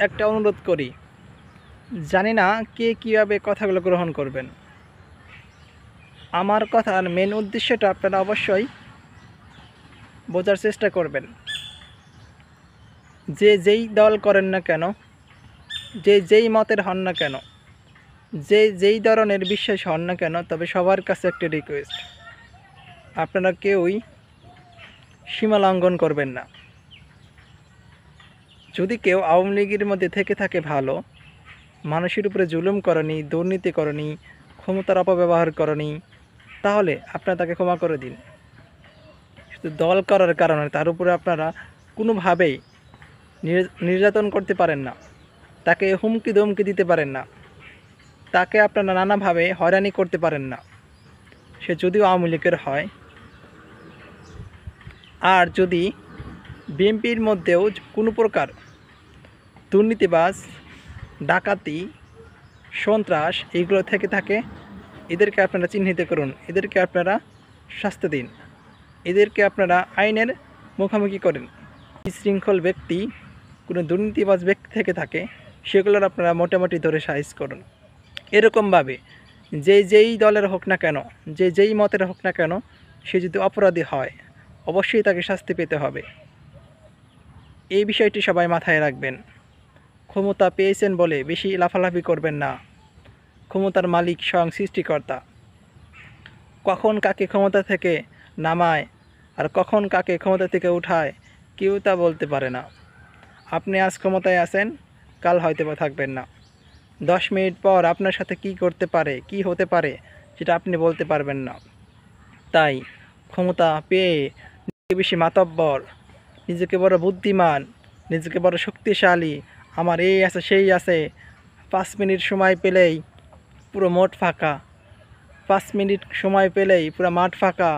একটা অনুরোধ করি, জানি না কে কীভাবে কথাগুলো গ্রহণ করবেন। আমার কথার মেন উদ্দেশ্যটা আপনারা অবশ্যই বোঝার চেষ্টা করবেন। যে যেই দল করেন না কেন, যে যেই মতের হন না কেন, যে যেই ধরনের বিশ্বাস হন না কেন, তবে সবার কাছে একটা রিকোয়েস্ট, আপনারা কেউই সীমা লঙ্ঘন করবেন না। যদি কেউ আওয়ামী লীগের মধ্যে থেকে থাকে ভালো, মানুষের উপরে জুলুম করেনি, দুর্নীতি করেনি, ক্ষমতার অপব্যবহার করেনি, তাহলে আপনারা তাকে ক্ষমা করে দিন। শুধু দল করার কারণে তার উপরে আপনারা কোনোভাবেই নির্যাতন করতে পারেন না, তাকে হুমকি ধমকি দিতে পারেন না, তাকে আপনারা নানাভাবে হয়রানি করতে পারেন না, সে যদিও আওয়ামী লীগের হয়। আর যদি বিএনপির মধ্যেও কোনো প্রকার দুর্নীতিবাজ, ডাকাতি, সন্ত্রাস এইগুলো থেকে থাকে, এদেরকে আপনারা চিহ্নিত করুন, এদেরকে আপনারা শাস্তি দিন, এদেরকে আপনারা আইনের মুখোমুখি করেন। বিশৃঙ্খল ব্যক্তি, কোনো দুর্নীতিবাজ ব্যক্তি থেকে থাকে, সেগুলোর আপনারা মোটামুটি ধরে সাইজ করুন। এরকমভাবে যেই দলের হোক না কেন, যেই মতের হোক না কেন, সে যদি অপরাধী হয় অবশ্যই তাকে শাস্তি পেতে হবে। এই বিষয়টি সবাই মাথায় রাখবেন। ক্ষমতা পেয়েছেন বলে বেশি লাফালাফি করবেন না। ক্ষমতার মালিক স্বয়ং সৃষ্টিকর্তা। কখন কাকে ক্ষমতা থেকে নামায় আর কখন কাকে ক্ষমতা থেকে উঠায় কেউ তা বলতে পারে না। আপনি আজ ক্ষমতায় আছেন, কাল হয়তো বা থাকবেন না। 10 মিনিট পর আপনার সাথে কি করতে পারে, কি হতে পারে, সেটা আপনি বলতে পারবেন না। তাই ক্ষমতা পেয়ে নিজেকে বেশি মাতব্বর, নিজেকে বড় বুদ্ধিমান, নিজেকে বড় শক্তিশালী, আমার এই আছে সেই আছে, 5 মিনিট সময় পেলেই পুরো মোট ফাঁকা, 5 মিনিট সময় পেলেই পুরো মাঠ ফাঁকা,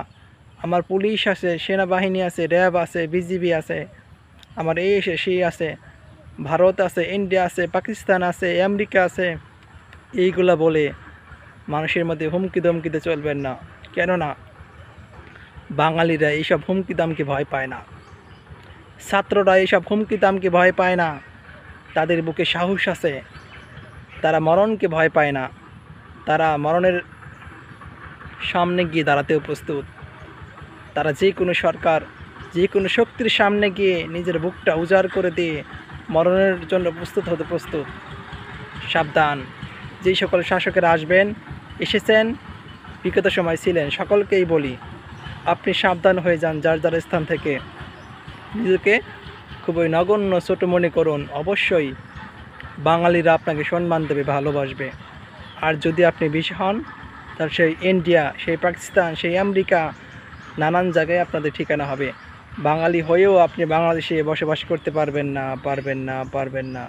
আমার পুলিশ আছে, সেনাবাহিনী আছে, র্যাব আছে, বিজিবি আছে, আমার এই এসে সেই আছে, ভারত আছে, ইন্ডিয়া আছে, পাকিস্তান আছে, আমেরিকা আছে, এইগুলা বলে মানুষের মধ্যে হুমকি ধমকিতে চলবেন না। কেননা বাঙালিরা এইসব হুমকি দামকে ভয় পায় না, ছাত্ররা এইসব হুমকি দামকে ভয় পায় না, তাদের বুকে সাহস আছে, তারা মরণকে ভয় পায় না, তারা মরণের সামনে গিয়ে দাঁড়াতেও প্রস্তুত। তারা যে কোনো সরকার, যে কোনো শক্তির সামনে গিয়ে নিজের বুকটা উজাড় করে দিয়ে মরণের জন্য প্রস্তুত হতে প্রস্তুত। সাবধান, যেই সকল শাসকেরা আসবেন, এসেছেন, বিগত সময় ছিলেন, সকলকেই বলি আপনি সাবধান হয়ে যান। যার যার স্থান থেকে নিজেকে খুবই নগণ্য ছোট মনে করুন। অবশ্যই বাঙালিরা আপনাকে সম্মান দেবে, ভালোবাসবে। আর যদি আপনি বেশি হন, তার সেই ইন্ডিয়া, সেই পাকিস্তান, সেই আমেরিকা, নানান জায়গায় আপনাদের ঠিকানা হবে। বাঙালি হয়েও আপনি বাংলাদেশে বসবাস করতে পারবেন না, পারবেন না, পারবেন না।